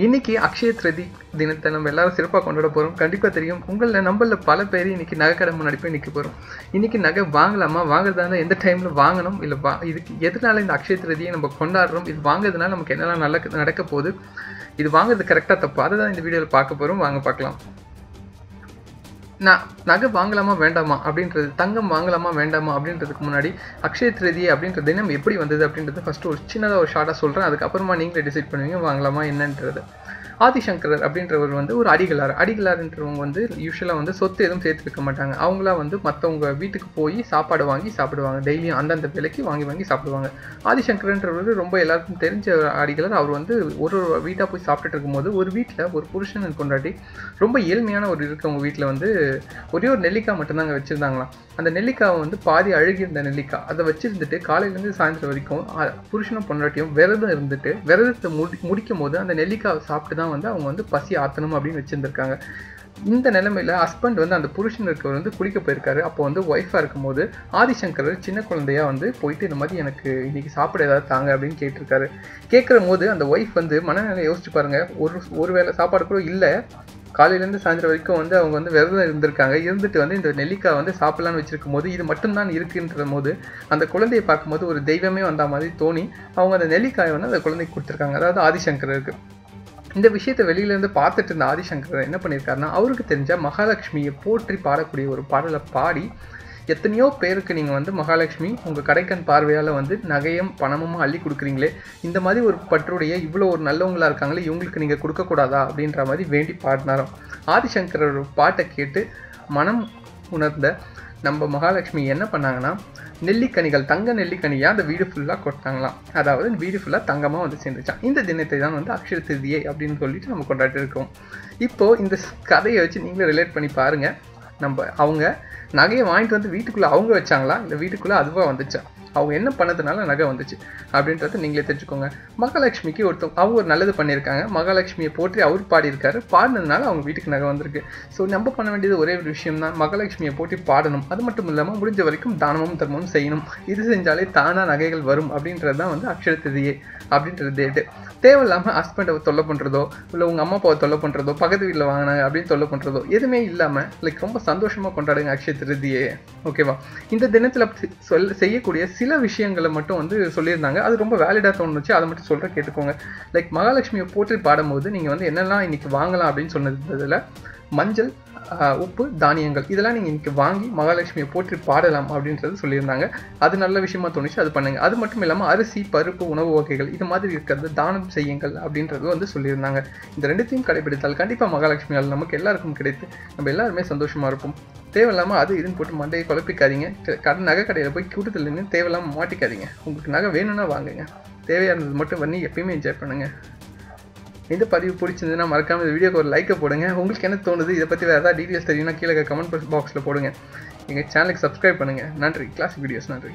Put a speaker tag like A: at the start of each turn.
A: இன்னைக்கு அக்ஷய திருதி தினத்தை நம்ம எல்லாரும் சிறப்பாக கொண்டாட போகிறோம். கண்டிப்பாக தெரியும் நம்மள பல பேர் இன்னைக்கு நகை கடை முன்னாடி போய் நிற்க போகிறோம். இன்னைக்கு நகை வாங்கலாமா, வாங்குறதா இருந்தால் எந்த டைமில் வாங்கணும், இல்லை இதுக்கு எதனால இந்த அக்ஷய திருதியை நம்ம கொண்டாடுறோம், இது வாங்குறதுனால நமக்கு என்னெல்லாம் நடக்க போகுது, இது வாங்குறது கரெக்டாக தப்பு, அதை தான் இந்த வீடியோவில் பார்க்க போகிறோம். வாங்க பார்க்கலாம். நான் நகை வாங்கலாமா வேண்டாமா அப்படின்றது, தங்கம் வாங்கலாமா வேண்டாமா அப்படின்றதுக்கு முன்னாடி அக்ஷய திருதியை அப்படின்ற தினம் எப்படி வந்தது அப்படின்றது ஃபஸ்ட்டு ஒரு சின்னதாக ஒரு ஷார்ட்டாக சொல்கிறேன். அதுக்கப்புறமா நீங்களே டிசைட் பண்ணுவீங்க வாங்கலாமா என்னன்றது. ஆதிசங்கரர் அப்படின்றவர் ஒரு அடிகளார்ன்றவங்க யூஸ்வலாக சொத்து எதுவும் சேர்த்து வைக்க மாட்டாங்க. அவங்களா மற்றவங்க வீட்டுக்கு போய் சாப்பாடு வாங்கி சாப்பிடுவாங்க. டெய்லியும் அந்தந்த விலைக்கு வாங்கி சாப்பிடுவாங்க. ஆதிசங்கரன்றவர் ரொம்ப எல்லாருக்கும் தெரிஞ்ச அடிகளார். அவர் ஒரு வீட்டாக போய் சாப்பிட்டுட்டு இருக்கும்போது ஒரு வீட்டில் ஒரு புருஷன் கொண்டாடி ரொம்ப ஏழ்மையான இருக்கவங்க வீட்டில் ஒரே ஒரு நெல்லிக்காய் மட்டும்தாங்க வச்சுருந்தாங்களாம். அந்த நெல்லிக்காவை பாதி அழுகியிருந்த நெல்லிக்காய் அதை வச்சுருந்துட்டு காலையிலேருந்து சாயந்தரம் வரைக்கும் புருஷனும் பொண்டாட்டியும் விரதம் இருந்துட்டு விரதத்தை முடிக்கும் போது அந்த நெல்லிக்காவை சாப்பிட்டு தான் அவங்க பசி ஆத்தணும் அப்படின்னு வச்சுருந்துருக்காங்க. இந்த நிலைமையில ஹஸ்பண்ட் அந்த புருஷன் இருக்கவர் குளிக்க போயிருக்காரு. அப்போ ஒய்ஃபா இருக்கும்போது ஆதிசங்கரர் சின்ன குழந்தையா போயிட்டு இந்த மாதிரி எனக்கு இன்னைக்கு சாப்பிட ஏதாவது தாங்க அப்படின்னு கேட்டிருக்காரு. கேட்குற போது அந்த ஒய்ஃப் மனநிலை யோசிச்சு பாருங்க. ஒரு வேளை சாப்பாடு கூட இல்லை, காலையிலேருந்து சாயந்தரம் வரைக்கும் அவங்க விரதம் இருந்திருக்காங்க. இருந்துட்டு இந்த நெல்லிக்காய் சாப்பிடலான்னு வச்சிருக்கும் போது இது மட்டும்தான் இருக்குன்ற போது அந்த குழந்தையை பார்க்கும்போது ஒரு தெய்வமே வந்த மாதிரி தோணி அவங்க அந்த நெல்லிக்காயை அந்த குழந்தைக்கு கொடுத்துருக்காங்க. அதாவது ஆதிசங்கருக்கு. இந்த விஷயத்தை வெளியிலேருந்து பார்த்துட்டு இருந்த ஆதிசங்கர் என்ன பண்ணியிருக்காருன்னா, அவருக்கு தெரிஞ்ச மகாலட்சுமியை போற்றி பாடக்கூடிய ஒரு பாடலை பாடி எத்தனையோ பேருக்கு நீங்கள் மகாலட்சுமி உங்கள் கடைக்கண் பார்வையால் நகையும் பணமும் அள்ளி கொடுக்குறீங்களே, இந்த மாதிரி ஒரு பற்றுடைய இவ்வளோ ஒரு நல்லவங்களாக இருக்காங்களே, இவங்களுக்கு நீங்கள் கொடுக்கக்கூடாதா அப்படின்ற மாதிரி வேண்டி பாடினாராம். ஆதிசங்கரோட பாட்டை கேட்டு மனம் உணர்ந்த நம்ம மகாலட்சுமி என்ன பண்ணாங்கன்னா, நெல்லிக்கனிகள் தங்க நெல்லிக்கனியாக அந்த வீடு ஃபுல்லாக கொட்டாங்களாம். அதாவது வீடு ஃபுல்லாக தங்கமாக சேர்ந்துச்சான். இந்த தினத்தை தான் அக்ஷய திருதியை அப்படின்னு சொல்லிட்டு நம்ம கொண்டாடி இருக்கோம். இப்போது இந்த கதையை வச்சு நீங்களே ரிலேட் பண்ணி பாருங்கள். அவங்க நகையை வாங்கிட்டு வீட்டுக்குள்ளே அவங்க வச்சாங்களா, இல்லை வீட்டுக்குள்ளே அதுவாக வந்துச்சா, அவங்க என்ன பண்ணதுனால நகை வந்துச்சு அப்படின்றத நீங்களே தெரிஞ்சுக்கோங்க. மகாலட்சுமிக்கு அவங்க ஒரு நல்லது பண்ணியிருக்காங்க. மகாலட்சுமியை போற்றி அவர் பாடியிருக்காரு. பாடினதுனால அவங்க வீட்டுக்கு நகை வந்திருக்கு. ஸோ நம்ம பண்ண வேண்டியது ஒரே ஒரு விஷயம் தான், மகாலட்சுமியை போற்றி பாடணும். அது மட்டும் இல்லாமல் முடிஞ்ச வரைக்கும் தானமும் தர்மமும் செய்யணும். இது செஞ்சாலே தானாக நகைகள் வரும் அப்படின்றது தான் அக்ஷய திருதியை அப்படின்றது டேட்டு. தேவையில்லாமல் ஹஸ்பண்டை தொல்லை பண்ணுறதோ, இல்லை உங்கள் அம்மா அப்பாவை தொல்லை பண்ணுறதோ, பக்கத்து வீட்டில் வாங்கினாங்க அப்படின்னு தொல்லை பண்ணுறதோ எதுவுமே இல்லாமல் ரொம்ப சந்தோஷமாக கொண்டாடுங்க அக்ஷய திருதியை. ஓகேவா? இந்த தினத்தில் செய்யக்கூடிய சில விஷயங்களை மட்டும் சொல்லியிருந்தாங்க. அது ரொம்ப வேலிடாக தோணுச்சு. அதை மட்டும் சொல்கிற கேட்டுக்கோங்க. மகாலட்சுமியை போற்றி பாடும்போது நீங்கள் என்னெல்லாம் இன்றைக்கி வாங்கலாம் அப்படின்னு சொன்னதில் மஞ்சள், உப்பு, தானியங்கள் இதெல்லாம் நீங்கள் இன்றைக்கி வாங்கி மகாலட்சுமியை போற்றி பாடலாம் அப்படின்றது சொல்லியிருந்தாங்க. அது நல்ல விஷயமா தோணுச்சு, அது பண்ணுங்கள். அது மட்டும் இல்லாமல் அரிசி, பருப்பு, உணவு வகைகள் இது மாதிரி இருக்கிறது தானம் செய்யுங்கள் அப்படின்றது சொல்லியிருந்தாங்க. இந்த ரெண்டுத்தையும் கடைபிடித்தால் கண்டிப்பாக மகாலட்சுமியால் நமக்கு எல்லாருக்கும் கிடைத்து நம்ம எல்லாருமே சந்தோஷமாக இருப்போம். தேவையில்லாமல் அது இதுன்னு போட்டு மண்டையை குழப்பிக்காதீங்க. நகை கடையில் போய் கூட்டத்தில் நின்று தேவையில்லாமல் மாட்டிக்காதீங்க. உங்களுக்கு நகை வேணும்னா வாங்குங்க. தேவையானது மட்டும் பண்ணி எப்பயுமே என்ஜாய் பண்ணுங்கள். இந்த பதிவு பிடிச்சிருந்ததுன்னா மறக்காமல் இந்த வீடியோக்கு ஒரு லைக்கை போடுங்க. உங்களுக்கு என்ன தோணுது, இதை பற்றி வேறு ஏதாவது டீட்டெயில்ஸ் தெரியும்னா கீழே கமெண்ட் பாக்ஸில் போடுங்க. எங்கள் சேனலுக்கு சப்ஸ்கிரைப் பண்ணுங்கள். நன்றி. Classic videos. நன்றி.